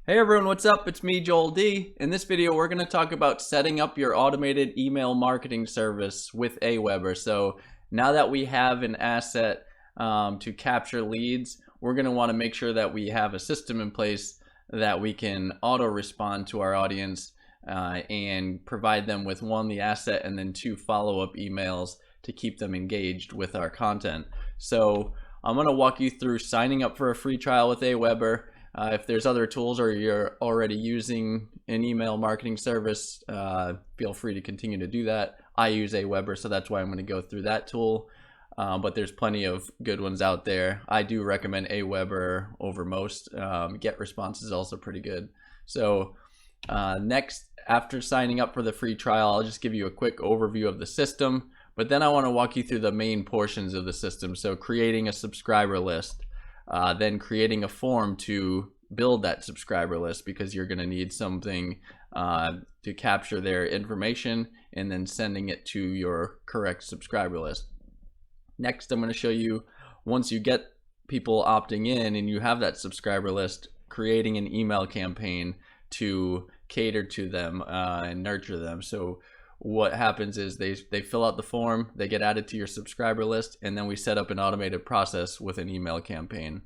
Hey everyone, what's up? It's me, Joel D. In this video, we're going to talk about setting up your automated email marketing service with AWeber. So now that we have an asset to capture leads, we're going to want to make sure that we have a system in place that we can auto respond to our audience and provide them with one, the asset, and then two, follow-up emails to keep them engaged with our content. So I'm going to walk you through signing up for a free trial with AWeber. If there's other tools or you're already using an email marketing service, feel free to continue to do that. I use AWeber, so that's why I'm going to go through that tool. But there's plenty of good ones out there. I do recommend AWeber over most. GetResponse is also pretty good. So next, after signing up for the free trial, I'll just give you a quick overview of the system. But then I want to walk you through the main portions of the system. So creating a subscriber list. Then creating a form to build that subscriber list, because you're going to need something to capture their information and then sending it to your correct subscriber list. Next, I'm going to show you, once you get people opting in and you have that subscriber list, creating an email campaign to cater to them and nurture them. So what happens is they fill out the form, they get added to your subscriber list, and then we set up an automated process with an email campaign.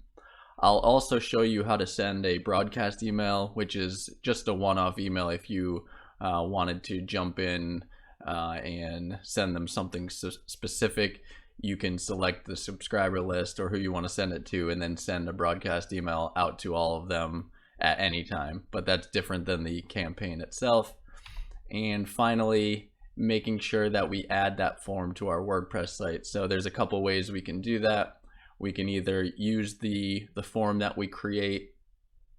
I'll also show you how to send a broadcast email, which is just a one-off email if you wanted to jump in and send them something specific. You can select the subscriber list or who you want to send it to, and then send a broadcast email out to all of them at any time. But that's different than the campaign itself. And finally, making sure that we add that form to our WordPress site. So there's a couple ways we can do that. We can either use the form that we create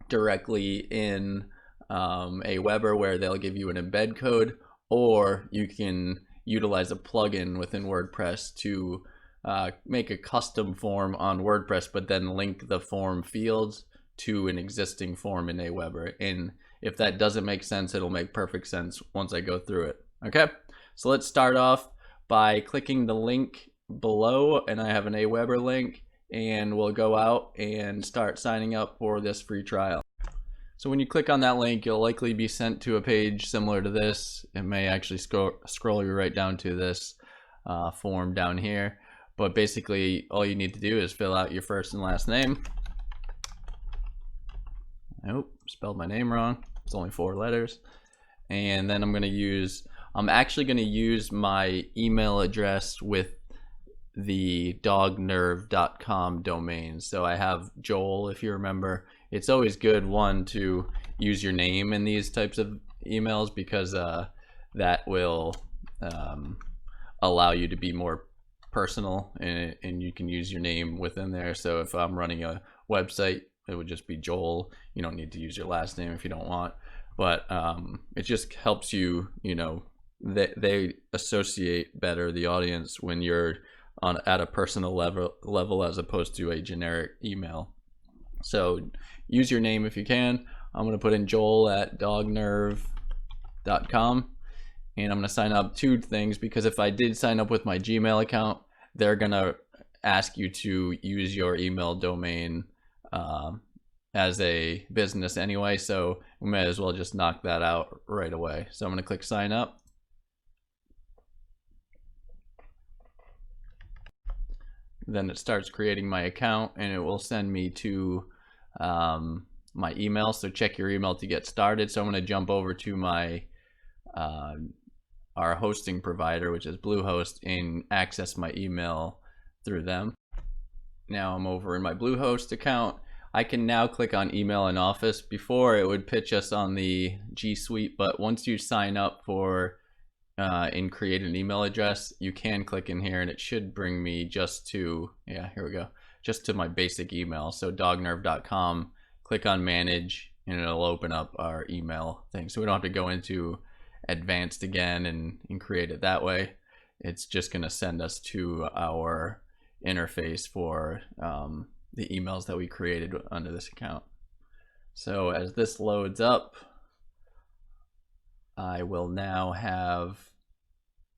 directly in AWeber, where they'll give you an embed code, or you can utilize a plugin within WordPress to make a custom form on WordPress, but then link the form fields to an existing form in AWeber. And if that doesn't make sense, it'll make perfect sense once I go through it. Okay, so let's start off by clicking the link below, and I have an AWeber link, and we'll go out and start signing up for this free trial. So when you click on that link, you'll likely be sent to a page similar to this. It may actually scroll you right down to this form down here. But basically, all you need to do is fill out your first and last name. Nope, spelled my name wrong. It's only 4 letters. And then I'm actually going to use my email address with the dognerve.com domain. So I have Joel, if you remember. It's always good, one, to use your name in these types of emails, because that will allow you to be more personal, and you can use your name within there. So if I'm running a website, it would just be Joel. You don't need to use your last name if you don't want, but it just helps you, they associate better, the audience, when you're at a personal level as opposed to a generic email. So use your name if you can. I'm going to put in Joel at dognerve.com, and I'm going to sign up 2 things, because if I did sign up with my Gmail account, they're going to ask you to use your email domain as a business anyway, so we may as well just knock that out right away. So I'm going to click sign up. Then it starts creating my account, and it will send me to my email. So check your email to get started. So I'm going to jump over to my our hosting provider, which is Bluehost, and access my email through them. Now I'm over in my Bluehost account. I can now click on email in Office. Before, it would pitch us on the G Suite, but once you sign up for and create an email address, you can click in here, and it should bring me just to, here we go, just to my basic email. So dognerve.com, click on manage, and it'll open up our email thing. So we don't have to go into advanced again and create it that way. It's just going to send us to our interface for the emails that we created under this account. So as this loads up, I will now have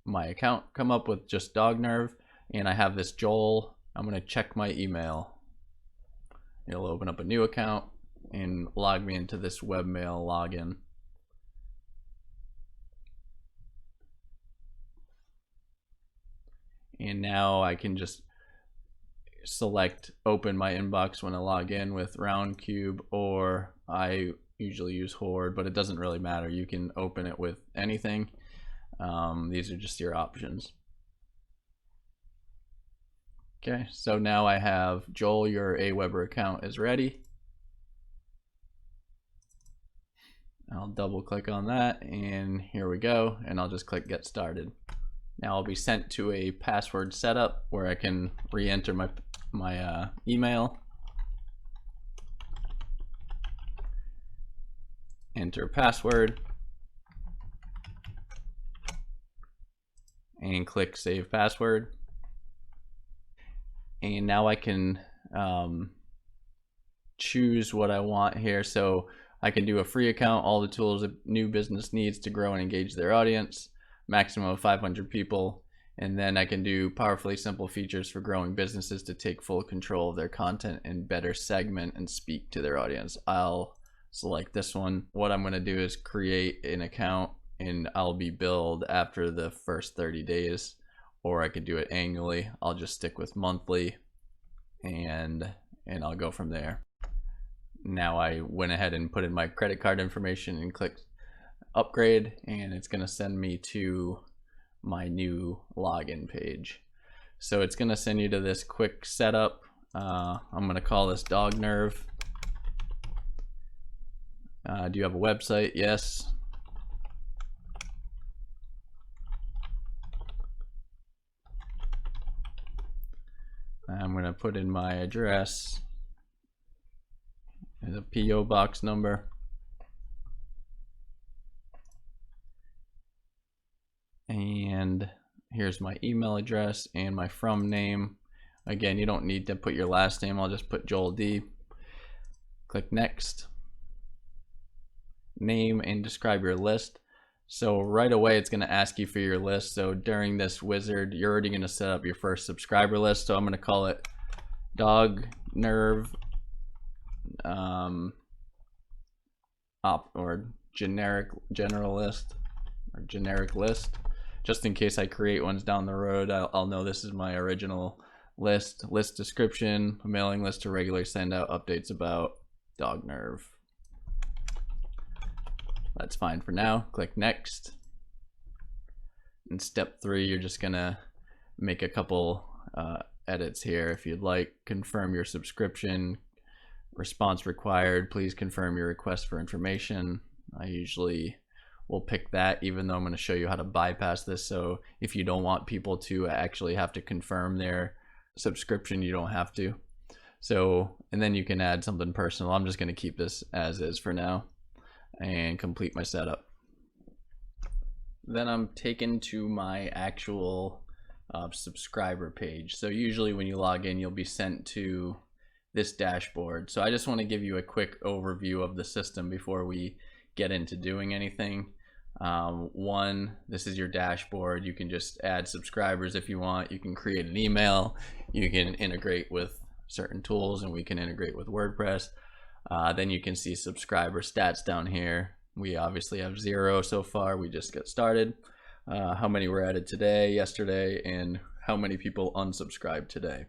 my account come up with just Dognerve, and I have this Joel. I'm going to check my email. It'll open up a new account. and log me into this webmail login. And now I can just select open my inbox when I log in with Roundcube, or I usually use Horde, but it doesn't really matter. You can open it with anything. These are just your options. Okay, so now I have Joel, your AWeber account is ready. I'll double click on that and here we go, and I'll just click get started. Now I'll be sent to a password setup where I can re-enter my email, enter password, and click save password. And now I can choose what I want here. So I can do a free account, all the tools a new business needs to grow and engage their audience, maximum of 500 people. And then I can do powerfully simple features for growing businesses to take full control of their content and better segment and speak to their audience. I'll select this one. What I'm going to do is create an account and I'll be billed after the first 30 days, or I could do it annually. I'll just stick with monthly and I'll go from there. Now I went ahead and put in my credit card information and clicked upgrade, and it's going to send me to my new login page. So it's going to send you to this quick setup. I'm going to call this Dog Nerve. Do you have a website? Yes. I'm going to put in my address and a PO box number. And here's my email address and my from name. Again, you don't need to put your last name. I'll just put Joel D. Click next. Name and describe your list. So right away it's going to ask you for your list. So during this wizard, you're already going to set up your first subscriber list. So I'm going to call it Dog Nerve or general list or generic list. Just in case I create ones down the road, I'll know this is my original list. List description, a mailing list to regularly send out updates about Dog Nerve. That's fine for now. Click next. In step 3, you're just gonna make a couple edits here if you'd like. Confirm your subscription. Response required. Please confirm your request for information. I usually will pick that, even though I'm going to show you how to bypass this. So if you don't want people to actually have to confirm their subscription, you don't have to. So, and then you can add something personal. I'm just going to keep this as is for now and complete my setup. Then I'm taken to my actual subscriber page. So usually when you log in, you'll be sent to this dashboard. So I just want to give you a quick overview of the system before we get into doing anything. One, this is your dashboard. You can just add subscribers if you want. You can create an email. You can integrate with certain tools, and we can integrate with WordPress. Then you can see subscriber stats down here. We obviously have 0 so far. We just got started. How many were added today, yesterday, and how many people unsubscribed today.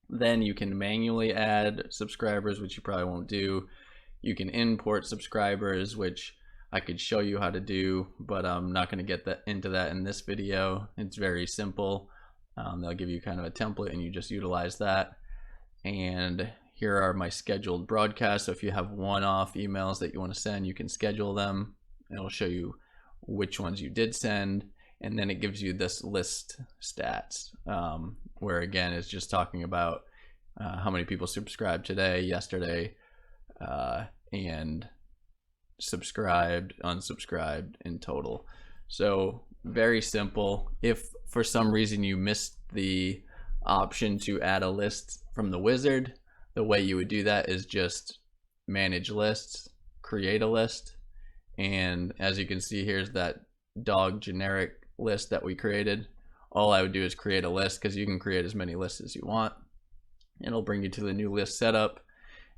Then you can manually add subscribers, which you probably won't do. You can import subscribers, which I could show you how to do, but I'm not going to get into that in this video. It's very simple. They'll give you kind of a template and you just utilize that. And here are my scheduled broadcasts. So if you have one-off emails that you want to send, you can schedule them. It'll show you which ones you did send. And then it gives you this list stats, where again, it's just talking about how many people subscribed today, yesterday, and subscribed, unsubscribed in total. So very simple. If for some reason you missed the option to add a list from the wizard, the way you would do that is just manage lists, create a list, and as you can see, here's that dog generic list that we created. All I would do is create a list, because you can create as many lists as you want. It'll bring you to the new list setup,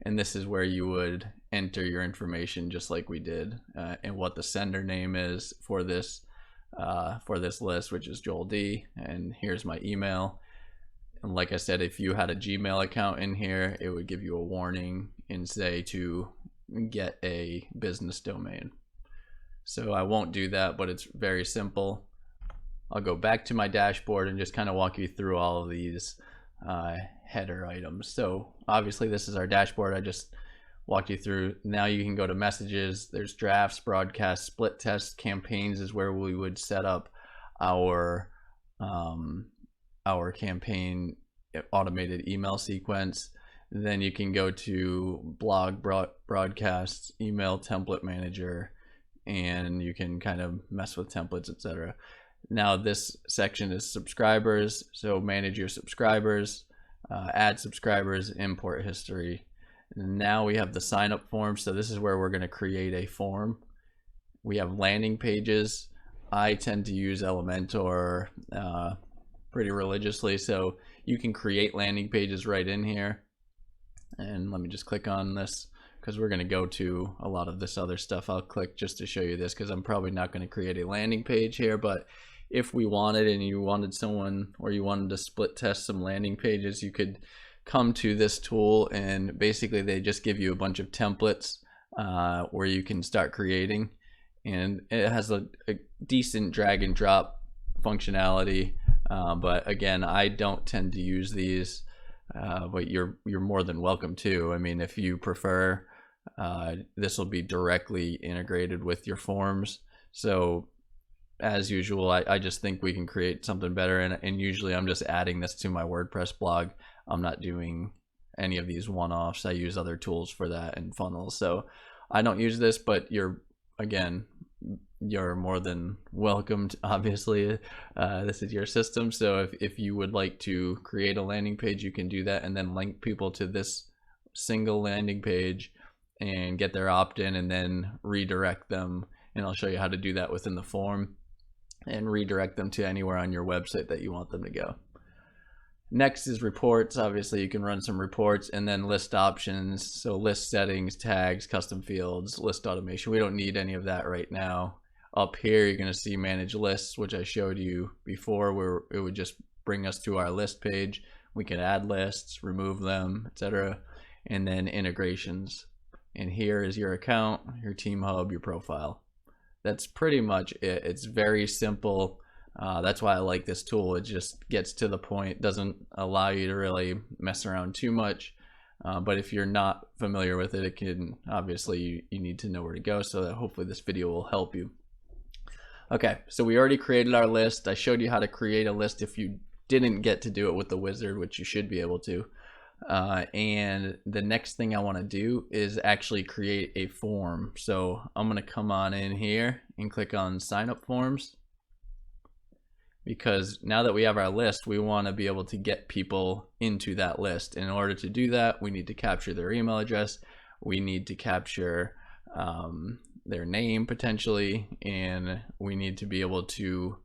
and this is where you would enter your information just like we did, and what the sender name is for this list, which is Joel D, and here's my email. And like I said, if you had a Gmail account in here, it would give you a warning and say to get a business domain. So I won't do that, but it's very simple. I'll go back to my dashboard and just kind of walk you through all of these header items. So obviously this is our dashboard. I just walked you through. Now you can go to messages. There's drafts, broadcasts, split test, campaigns is where we would set up our campaign automated email sequence. Then you can go to blog, broadcasts, email template manager, and you can kind of mess with templates, etc. Now this section is subscribers, so manage your subscribers, add subscribers, import history. And now we have the sign up form, so this is where we're going to create a form. We have landing pages. I tend to use Elementor pretty religiously, so you can create landing pages right in here. And let me just click on this because we're going to go to a lot of this other stuff. I'll click just to show you this because I'm probably not going to create a landing page here, but if we wanted, and you wanted someone, or you wanted to split test some landing pages, you could come to this tool, and basically they just give you a bunch of templates where you can start creating, and it has a decent drag and drop functionality. But again, I don't tend to use these, but you're more than welcome to. I mean, if you prefer, this will be directly integrated with your forms. So as usual, I just think we can create something better, and usually I'm just adding this to my WordPress blog. I'm not doing any of these one-offs. I use other tools for that and funnels. So I don't use this, but you're more than welcome to, obviously. This is your system, so if you would like to create a landing page, you can do that and then link people to this single landing page and get their opt-in, and then redirect them, and I'll show you how to do that within the form, and redirect them to anywhere on your website that you want them to go. Next is reports. Obviously you can run some reports, and then list options, so list settings, tags, custom fields, list automation. We don't need any of that right now. Up here you're going to see manage lists, which I showed you before, where it would just bring us to our list page. We can add lists, remove them, etc. And then integrations, and here is your account, your team hub, your profile. That's pretty much it. It's very simple. That's why I like this tool. It just gets to the point, doesn't allow you to really mess around too much. But if you're not familiar with it, it can, obviously you need to know where to go, so that hopefully this video will help you. Okay, so we already created our list. I showed you how to create a list if you didn't get to do it with the wizard, which you should be able to. And the next thing I want to do is actually create a form. So I'm going to come on in here and click on sign up forms, because now that we have our list, we want to be able to get people into that list. In order to do that, we need to capture their email address, we need to capture their name potentially, and we need to be able to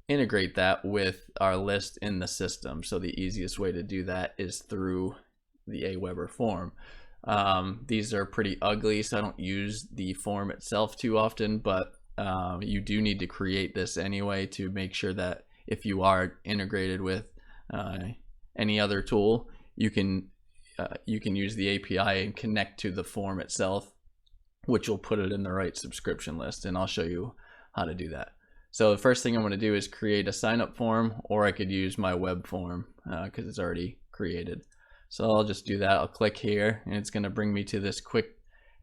integrate that with our list in the system. So the easiest way to do that is through the AWeber form. These are pretty ugly, so I don't use the form itself too often, but you do need to create this anyway to make sure that if you are integrated with any other tool, you can use the API and connect to the form itself, which will put it in the right subscription list, and I'll show you how to do that. So the first thing I'm going to do is create a sign up form, or I could use my web form because it's already created. So I'll just do that. I'll click here, and it's going to bring me to this quick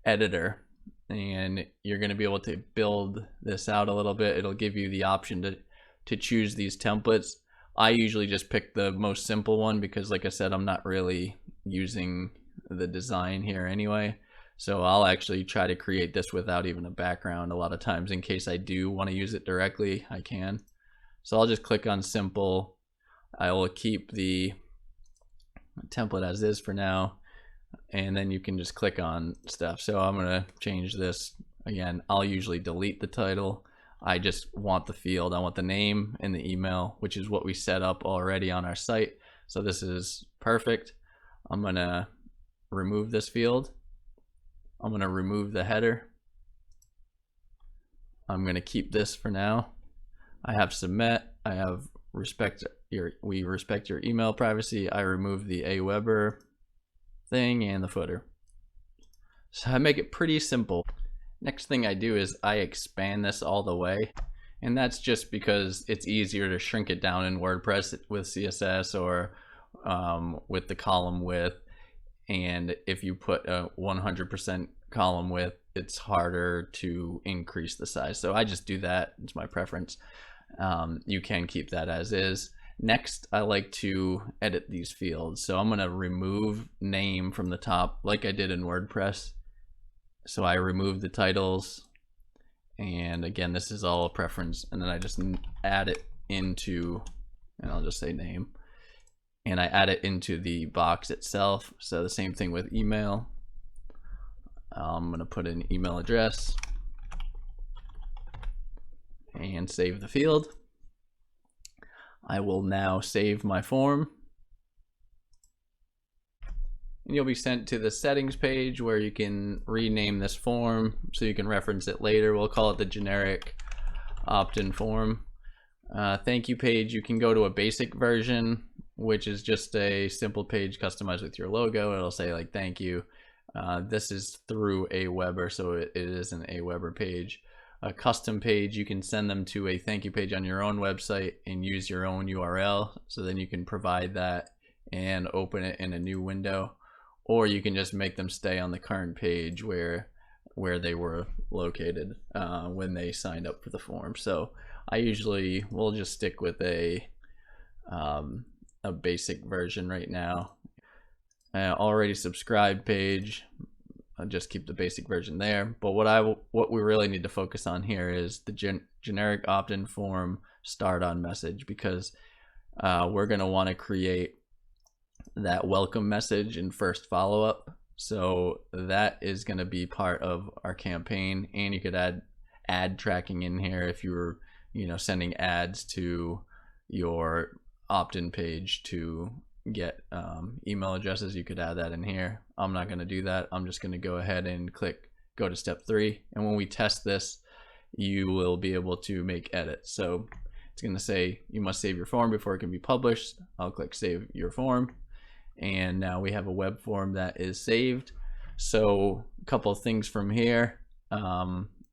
editor, and you're going to be able to build this out a little bit. It'll give you the option to choose these templates. I usually just pick the most simple one because, like I said, I'm not really using the design here anyway. So I'll actually try to create this without even a background a lot of times, in case I do want to use it directly, I can. So I'll just click on simple. I will keep the template as is for now, and then you can just click on stuff. So I'm going to change this. Again, I'll usually delete the title. I just want the field. I want the name and the email, which is what we set up already on our site. So this is perfect. I'm going to remove this field. I'm going to remove the header. I'm going to keep this for now. I have submit. I have we respect your email privacy. I remove the AWeber thing and the footer. So I make it pretty simple. Next thing I do is I expand this all the way. And that's just because it's easier to shrink it down in WordPress with CSS or with the column width. And if you put a 100% column width, it's harder to increase the size. So I just do that. It's my preference. You can keep that as is. Next, I like to edit these fields. So I'm going to remove name from the top like I did in WordPress. So I remove the titles. And again, this is all a preference. And then I just add it into, and I'll just say name. And I add it into the box itself. So the same thing with email. I'm going to put in email address and save the field. I will now save my form. And you'll be sent to the settings page where you can rename this form so you can reference it later. We'll call it the generic opt-in form. Thank you page, you can go to a basic version, which is just a simple page customized with your logo. It'll say like thank you. This is through AWeber, so it is an AWeber page. A custom page, you can send them to a thank you page on your own website and use your own URL. So then you can provide that and open it in a new window. Or you can just make them stay on the current page where they were located when they signed up for the form. So I usually will just stick with a basic version right now. Already subscribed page, I'll just keep the basic version there. But what we really need to focus on here is the generic opt-in form start on message, because we're going to want to create that welcome message and first follow-up. So that is going to be part of our campaign, and you could add ad tracking in here if you were sending ads to your opt-in page to get email addresses. You could add that in here. I'm not going to do that. I'm just going to go ahead and click go to step 3, and when we test this you will be able to make edits. So it's going to say you must save your form before it can be published. I'll click save your form, and now we have a web form that is saved. So a couple of things from here.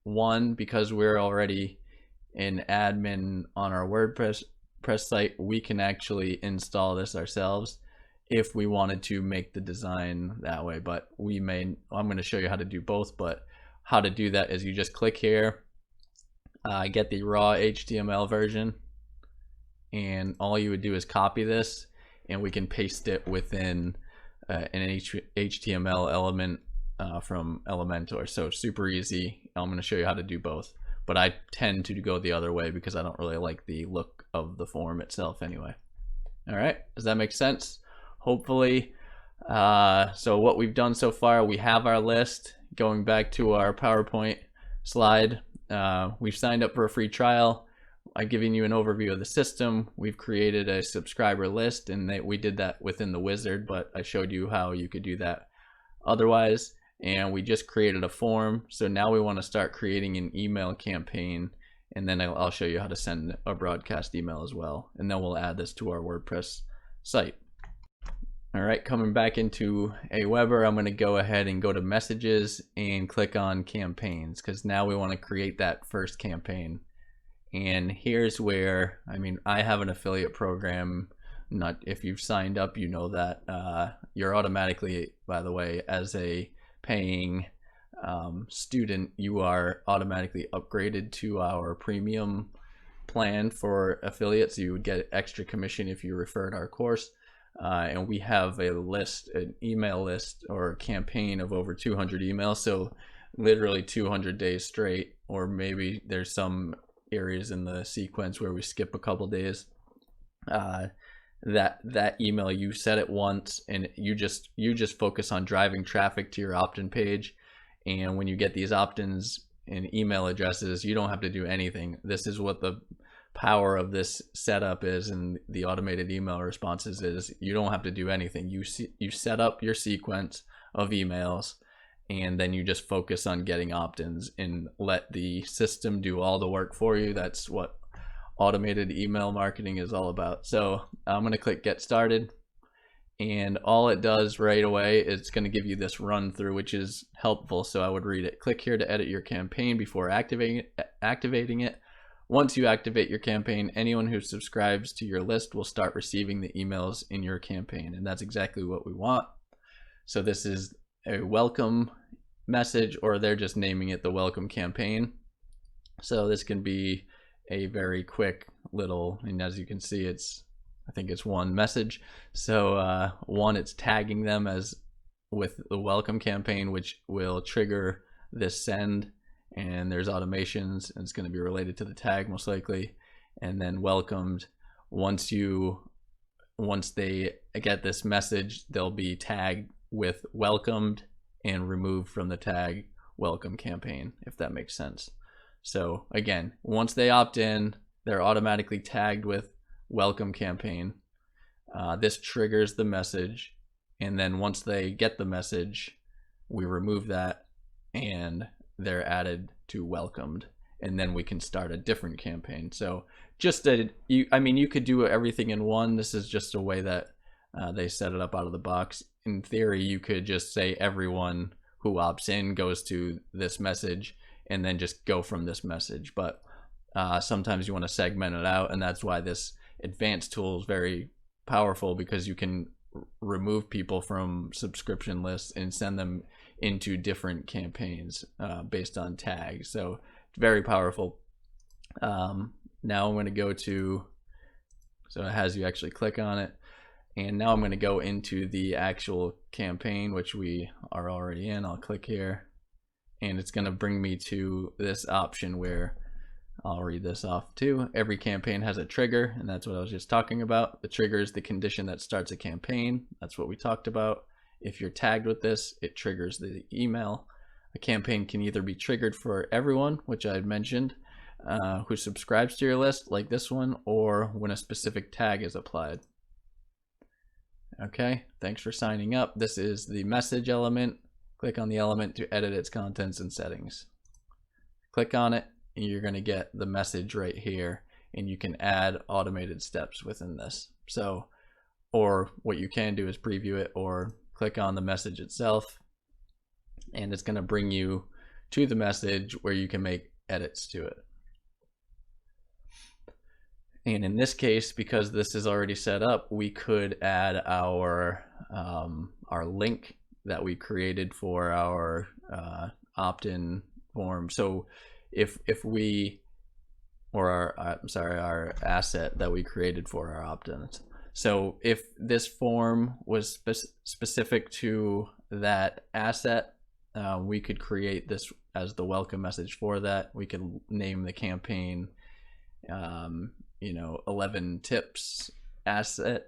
One, because we're already an admin on our WordPress site, we can actually install this ourselves if we wanted to make the design that way. But I'm going to show you how to do both, but how to do that is you just click here, get the raw HTML version, and all you would do is copy this, and we can paste it within an HTML element from Elementor. So super easy. I'm going to show you how to do both, but I tend to go the other way because I don't really like the look of the form itself anyway. All right, does that make sense? Hopefully. So what we've done so far, we have our list. Going back to our PowerPoint slide, we've signed up for a free trial. I've given you an overview of the system. We've created a subscriber list, and we did that within the wizard, but I showed you how you could do that otherwise. And we just created a form. So now we want to start creating an email campaign, and then I'll show you how to send a broadcast email as well. And then we'll add this to our WordPress site. All right, coming back into AWeber, I'm going to go ahead and go to messages and click on campaigns, because now we want to create that first campaign. And here's where, I have an affiliate program. Not if you've signed up, you know that you're automatically, by the way, as a paying student, you are automatically upgraded to our premium plan for affiliates. You would get extra commission if you referred our course. And we have a list, an email list or a campaign of over 200 emails. So literally 200 days straight, or maybe there's some areas in the sequence where we skip a couple days. That email, you set it once, and you just focus on driving traffic to your opt-in page. And when you get these opt-ins and email addresses, you don't have to do anything. This is what the power of this setup is, and the automated email responses is you don't have to do anything. You set up your sequence of emails, and then you just focus on getting opt-ins and let the system do all the work for you. That's what automated email marketing is all about. So I'm going to click get started, and all it does right away is it's going to give you this run through, which is helpful. So I would read it. Click here to edit your campaign before activating it. Once you activate your campaign, anyone who subscribes to your list will start receiving the emails in your campaign, and that's exactly what we want. So this is a welcome message, or they're just naming it the welcome campaign. So this can be a very quick little, and as you can see, I think it's one message. So one, it's tagging them as with the welcome campaign, which will trigger this send, and there's automations, and it's going to be related to the tag most likely. And then welcomed, once they get this message, they'll be tagged with welcomed and removed from the tag welcome campaign, if that makes sense. So again, once they opt in, they're automatically tagged with welcome campaign. This triggers the message, and then once they get the message, we remove that and they're added to welcomed, and then we can start a different campaign. So you could do everything in one. This is just a way that they set it up out of the box. In theory, you could just say everyone who opts in goes to this message and then just go from this message. But sometimes you want to segment it out, and that's why this advanced tool is very powerful, because you can remove people from subscription lists and send them into different campaigns based on tags. So it's very powerful. Now I'm going to go to, so it has you actually click on it, and now I'm going to go into the actual campaign, which we are already in. I'll click here, and it's going to bring me to this option where I'll read this off too. Every campaign has a trigger, and that's what I was just talking about. The trigger is the condition that starts a campaign. That's what we talked about. If you're tagged with this, it triggers the email. A campaign can either be triggered for everyone, which I had mentioned, who subscribes to your list, like this one, or when a specific tag is applied. Okay, thanks for signing up. This is the message element. Click on the element to edit its contents and settings. Click on it, and you're going to get the message right here, and you can add automated steps within this. So, or what you can do is preview it or click on the message itself, and it's going to bring you to the message where you can make edits to it. And in this case, because this is already set up, we could add our link that we created for our opt-in form. So if we, or our asset that we created for our opt-ins. So if this form was specific to that asset, we could create this as the welcome message for that. We could name the campaign, 11 tips asset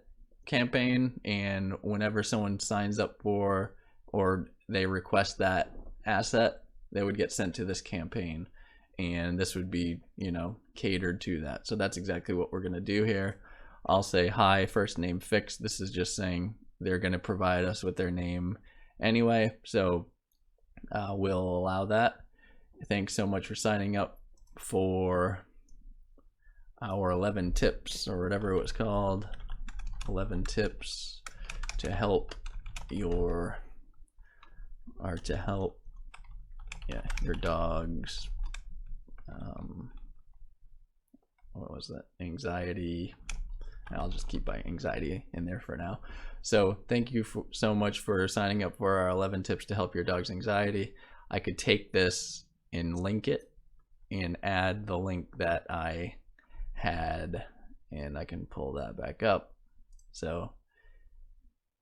campaign, and whenever someone signs up for or they request that asset, they would get sent to this campaign, and this would be catered to that. So that's exactly what we're going to do here. I'll say hi, first name fixed. This is just saying they're going to provide us with their name anyway, so we'll allow that. Thanks so much for signing up for our 11 tips, or whatever it was called, 11 tips to help your dogs, what was that, anxiety. I'll just keep my anxiety in there for now. So thank you so much for signing up for our 11 tips to help your dog's anxiety. I could take this and link it and add the link that I had, and I can pull that back up. So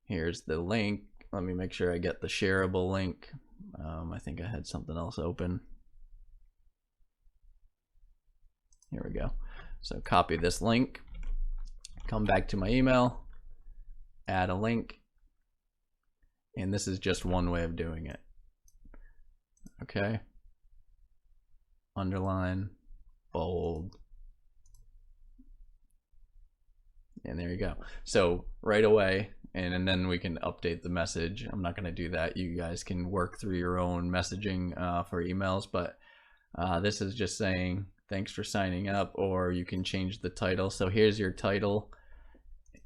here's the link. Let me make sure I get the shareable link. I think I had something else open. Here we go. So copy this link, come back to my email, add a link, and this is just one way of doing it. Okay, underline, bold, and there you go. So right away, and then we can update the message. I'm not going to do that. You guys can work through your own messaging for emails, but this is just saying thanks for signing up, or you can change the title. So here's your title,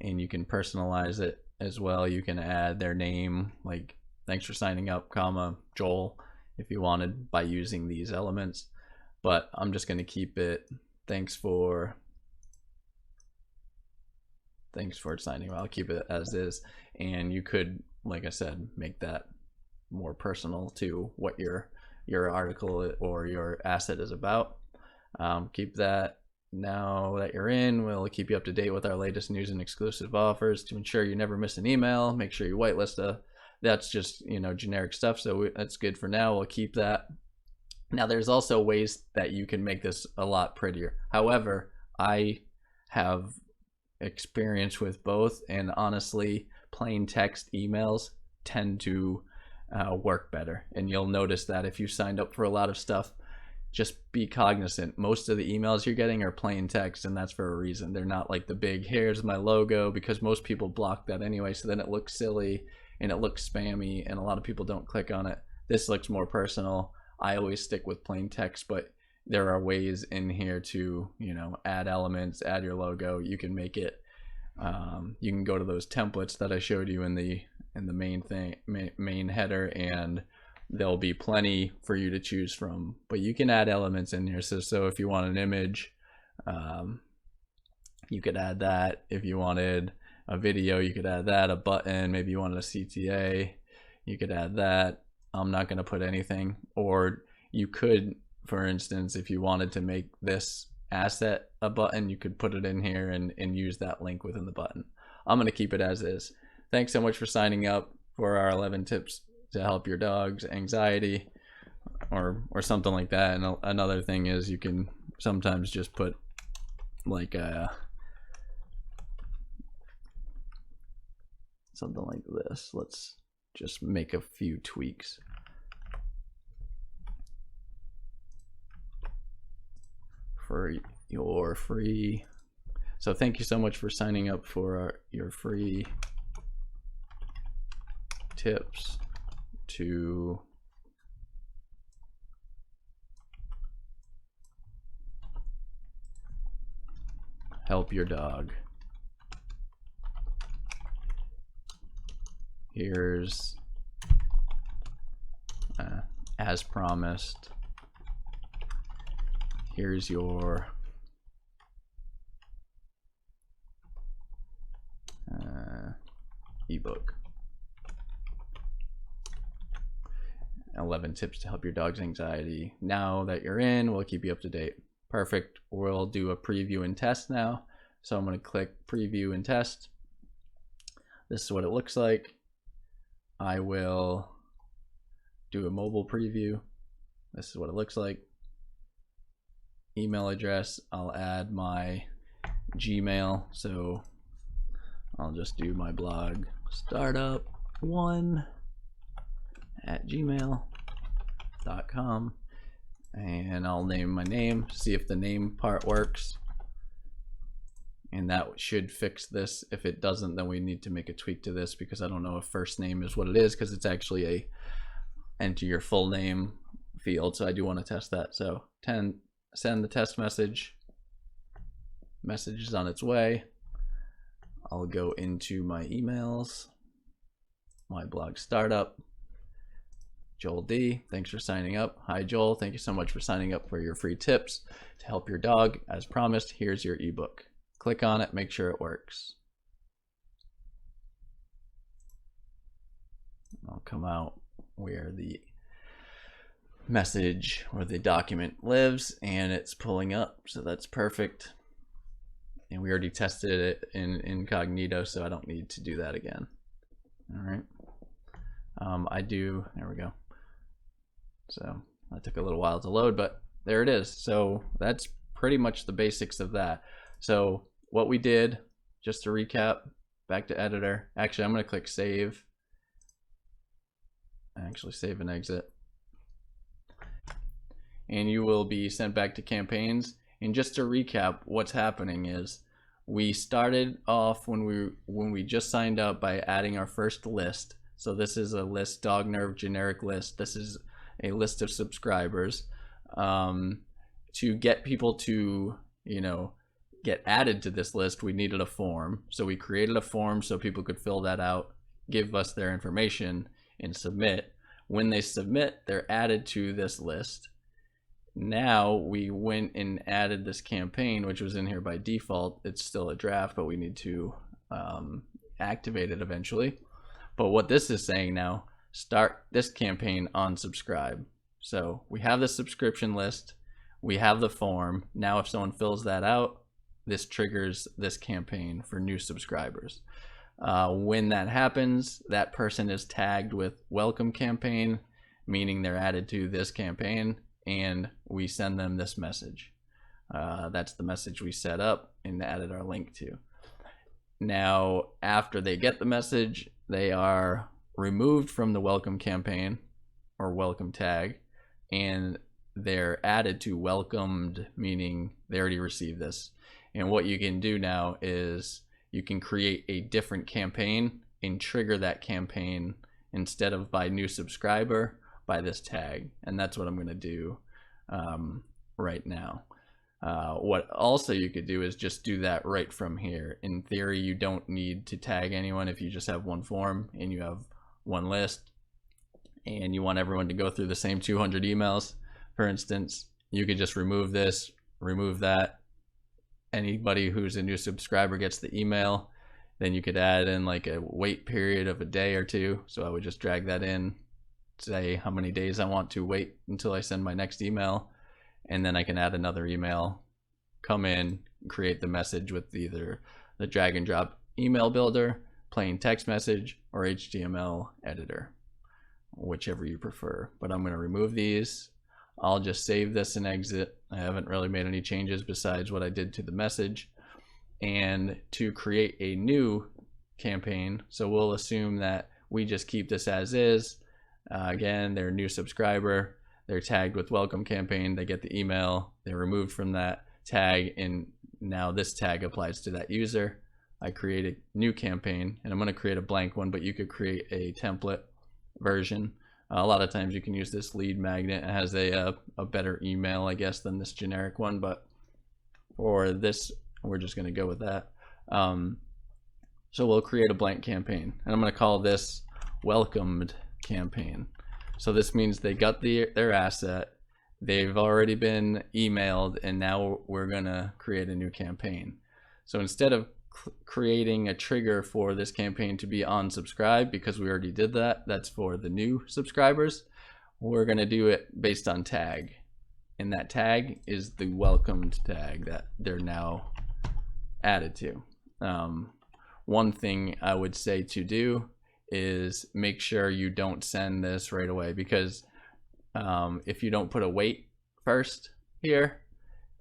and you can personalize it as well. You can add their name, like thanks for signing up, comma, Joel, if you wanted, by using these elements. But I'm just going to keep it thanks for signing up. I'll keep it as is, and you could, like I said, make that more personal to what your article or your asset is about. Keep that. Now that you're in, we'll keep you up to date with our latest news and exclusive offers to ensure you never miss an email. Make sure you whitelist that's just, you know, generic stuff, so that's good for now. We'll keep that. Now there's also ways that you can make this a lot prettier. However, I have experience with both, and honestly, plain text emails tend to work better. And you'll notice that if you signed up for a lot of stuff, just be cognizant. Most of the emails you're getting are plain text, and that's for a reason. They're not like the big, here's my logo, because most people block that anyway, so then it looks silly and it looks spammy, and a lot of people don't click on it. This looks more personal. I always stick with plain text, but there are ways in here to, you know, add elements, add your logo. You can make it, you can go to those templates that I showed you in the main header, and there'll be plenty for you to choose from, but you can add elements in here. So if you want an image, you could add that. If you wanted a video, you could add that. A button, maybe you wanted a CTA, you could add that. I'm not going to put anything. Or you could, for instance, if you wanted to make this asset a button, you could put it in here and use that link within the button. I'm going to keep it as is. Thanks so much for signing up for our 11 tips to help your dog's anxiety, or something like that. And another thing is, you can sometimes just put like something like this. Let's just make a few tweaks. For your free, so thank you so much for signing up for your free tips to help your dog. Here's, as promised, here's your ebook. 11 tips to help your dog's anxiety. Now that you're in, we'll keep you up to date. Perfect. We'll do a preview and test now. So I'm going to click preview and test. This is what it looks like. I will do a mobile preview. This is what it looks like. Email address, I'll add my Gmail. So I'll just do my blog startup1@gmail.com, and I'll name my name, see if the name part works, and that should fix this. If it doesn't, then we need to make a tweak to this, because I don't know if first name is what it is, because it's actually a enter your full name field, so I do want to test that. So send the test message. Message is on its way. I'll go into my emails, my blog startup. Joel D, thanks for signing up. Hi Joel, thank you so much for signing up for your free tips to help your dog. As promised, here's your ebook. Click on it, make sure it works. I'll come out where the message or the document lives, and it's pulling up, so that's perfect. And we already tested it in incognito, so I don't need to do that again. All right. There we go. So that took a little while to load, but there it is. So that's pretty much the basics of that. So what we did, just to recap, back to editor. Actually, I'm going to click save. Actually, save and exit. And you will be sent back to campaigns. And just to recap, what's happening is we started off when we just signed up by adding our first list. So this is a list, dog nerve generic list. This is a list of subscribers. To get people to, get added to this list, we needed a form. So we created a form so people could fill that out, give us their information, and submit. When they submit, they're added to this list. Now we went and added this campaign, which was in here by default. It's still a draft, but we need to activate it eventually. But what this is saying now, start this campaign on subscribe. So we have the subscription list, we have the form. Now if someone fills that out, this triggers this campaign for new subscribers. When that happens, that person is tagged with welcome campaign, meaning they're added to this campaign, and we send them this message. That's the message we set up and added our link to. Now, after they get the message, they are removed from the welcome campaign or welcome tag, and they're added to welcomed, meaning they already received this. And what you can do now is you can create a different campaign and trigger that campaign instead of by new subscriber, by this tag. And that's what I'm going to do right now. What also you could do is just do that right from here. In theory, you don't need to tag anyone if you just have one form and you have one list and you want everyone to go through the same 200 emails, for instance. You could just remove this, remove that. Anybody who's a new subscriber gets the email. Then you could add in like a wait period of a day or two. So I would just drag that in, say how many days I want to wait until I send my next email, and then I can add another email, come in, create the message with either the drag and drop email builder, plain text message, or HTML editor, whichever you prefer. But I'm going to remove these. I'll just save this and exit. I haven't really made any changes besides what I did to the message. And to create a new campaign, so we'll assume that we just keep this as is. Again, they're a new subscriber, they're tagged with welcome campaign, they get the email, they're removed from that tag, and now this tag applies to that user. I create a new campaign, and I'm going to create a blank one, but you could create a template version. A lot of times you can use this lead magnet. It has a better email, I guess, than this generic one, but for this, we're just going to go with that. So we'll create a blank campaign, and I'm going to call this welcomed campaign. So this means they got their asset, they've already been emailed, and now we're going to create a new campaign. So instead of creating a trigger for this campaign to be on subscribe, because we already did that, that's for the new subscribers, we're going to do it based on tag, and that tag is the welcomed tag that they're now added to. One thing I would say to do is make sure you don't send this right away, because if you don't put a wait first here,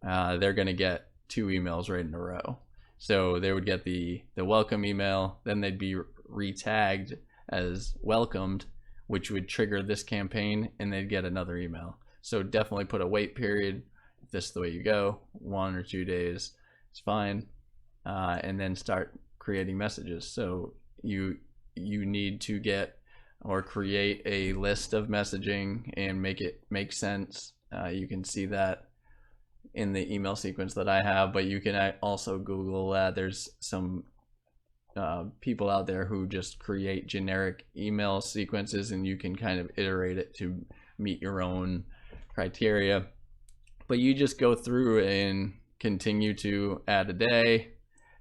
they're going to get 2 emails right in a row. So they would get the welcome email, then they'd be re-tagged as welcomed, which would trigger this campaign, and they'd get another email. So definitely put a wait period. If this is the way you go, 1 or 2 days, it's fine. And then start creating messages. So you need to get or create a list of messaging and make it make sense. You can see that in the email sequence that I have, but you can also Google that. There's some people out there who just create generic email sequences, and you can kind of iterate it to meet your own criteria. But you just go through and continue to add a day,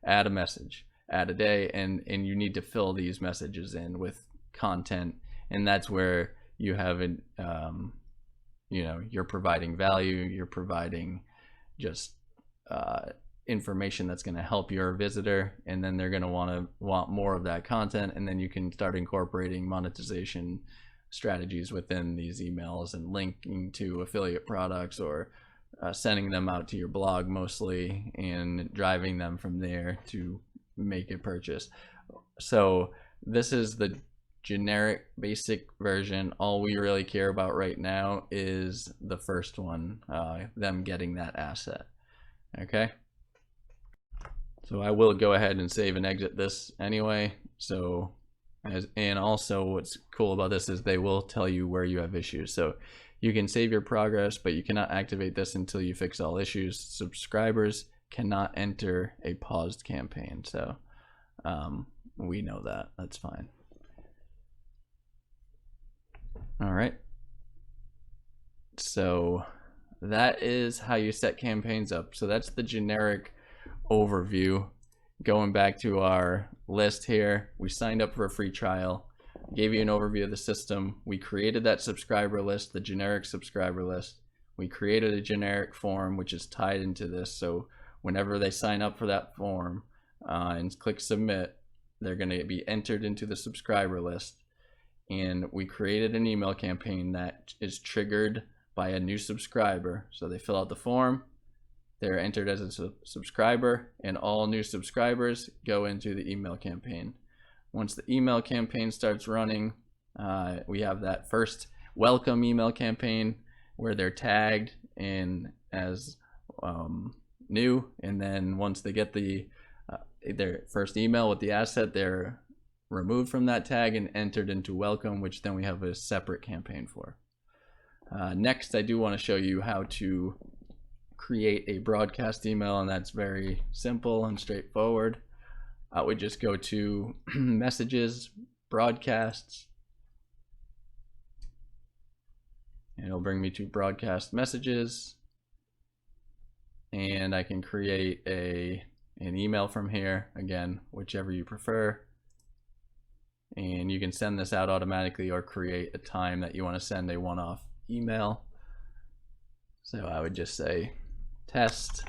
add a message, add a day, and you need to fill these messages in with content, and that's where you have it. You're providing value, you're providing just information that's going to help your visitor, and then they're going to want more of that content, and then you can start incorporating monetization strategies within these emails and linking to affiliate products, or sending them out to your blog mostly and driving them from there to make a purchase. So this is the generic basic version. All we really care about right now is the first one, them getting that asset. Okay. So I will go ahead and save and exit this anyway. So and also what's cool about this is they will tell you where you have issues. So you can save your progress, but you cannot activate this until you fix all issues. Subscribers cannot enter a paused campaign. So we know that. That's fine. All right. So that is how you set campaigns up. So that's the generic overview. Going back to our list here, we signed up for a free trial, gave you an overview of the system. We created that subscriber list, the generic subscriber list. We created a generic form which is tied into this. So whenever they sign up for that form and click submit, they're going to be entered into the subscriber list. And we created an email campaign that is triggered by a new subscriber. So they fill out the form, they're entered as a subscriber, and all new subscribers go into the email campaign. Once the email campaign starts running, we have that first welcome email campaign where they're tagged in as new, and then once they get their first email with the asset, they're removed from that tag and entered into welcome, which then we have a separate campaign for. Next, I do want to show you how to create a broadcast email, and that's very simple and straightforward. I would just go to messages, broadcasts, and it'll bring me to broadcast messages, and I can create an email from here, again, whichever you prefer. And you can send this out automatically or create a time that you want to send a one-off email. So I would just say test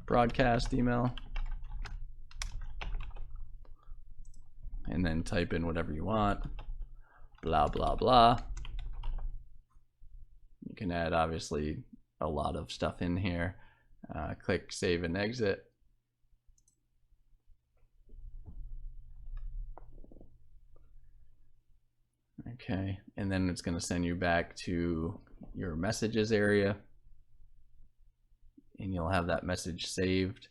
broadcast email, and then type in whatever you want, blah blah blah. You can add obviously a lot of stuff in here. Click save and exit. Okay, and then it's going to send you back to your messages area, and you'll have that message saved,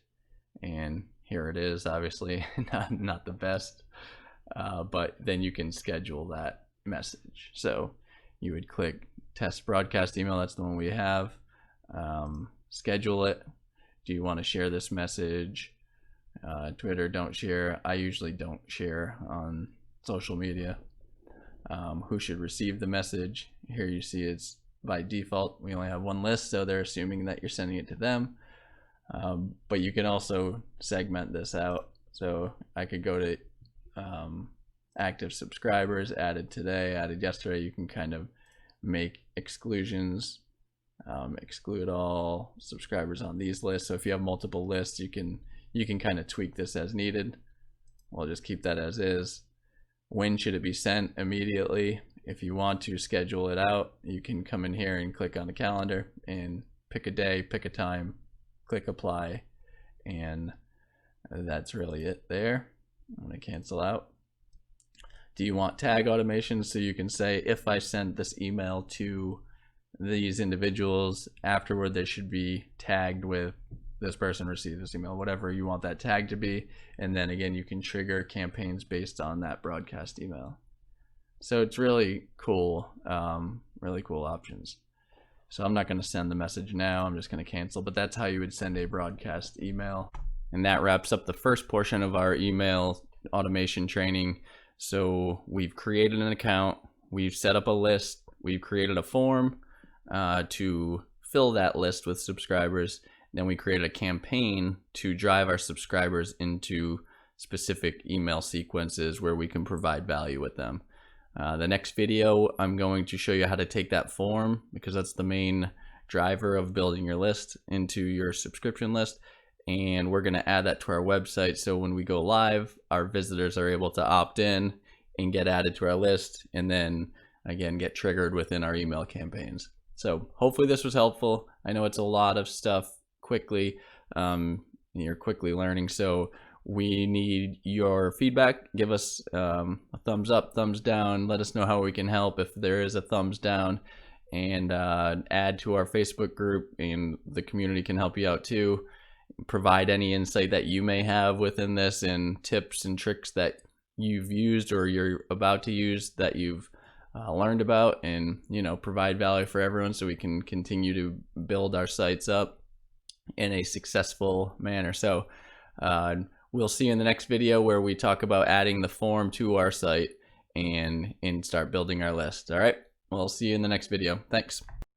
and here it is. Obviously not the best, but then you can schedule that message. So you would click test broadcast email, that's the one we have. Schedule it. Do you want to share this message? Twitter, don't share. I usually don't share on social media. Who should receive the message? Here you see it's by default we only have one list, so they're assuming that you're sending it to them, but you can also segment this out. So I could go to active subscribers, added today, added yesterday. You can kind of make exclusions, exclude all subscribers on these lists. So if you have multiple lists, you can kind of tweak this as needed. We'll just keep that as is. When should it be sent? Immediately. If you want to schedule it out, you can come in here and click on the calendar and pick a day, pick a time, click apply, and that's really it there. I'm going to cancel out. Do you want tag automation? So you can say, if I send this email to these individuals, afterward they should be tagged with this person received this email, whatever you want that tag to be. And then again, you can trigger campaigns based on that broadcast email. So it's really cool options. So I'm not going to send the message now, I'm just going to cancel, but that's how you would send a broadcast email. And that wraps up the first portion of our email automation training. So we've created an account, we've set up a list, we've created a form to fill that list with subscribers. Then we created a campaign to drive our subscribers into specific email sequences where we can provide value with them. The next video, I'm going to show you how to take that form, because that's the main driver of building your list into your subscription list. And we're going to add that to our website. So when we go live, our visitors are able to opt in and get added to our list, and then again, get triggered within our email campaigns. So hopefully this was helpful. I know it's a lot of stuff quickly, you're quickly learning, so we need your feedback. Give us a thumbs up, thumbs down, let us know how we can help if there is a thumbs down, and add to our Facebook group, and the community can help you out too. provide any insight that you may have within this, and tips and tricks that you've used or you're about to use that you've learned about, and provide value for everyone so we can continue to build our sites up in a successful manner. So we'll see you in the next video where we talk about adding the form to our site and start building our list. All right, we'll see you in the next video. Thanks.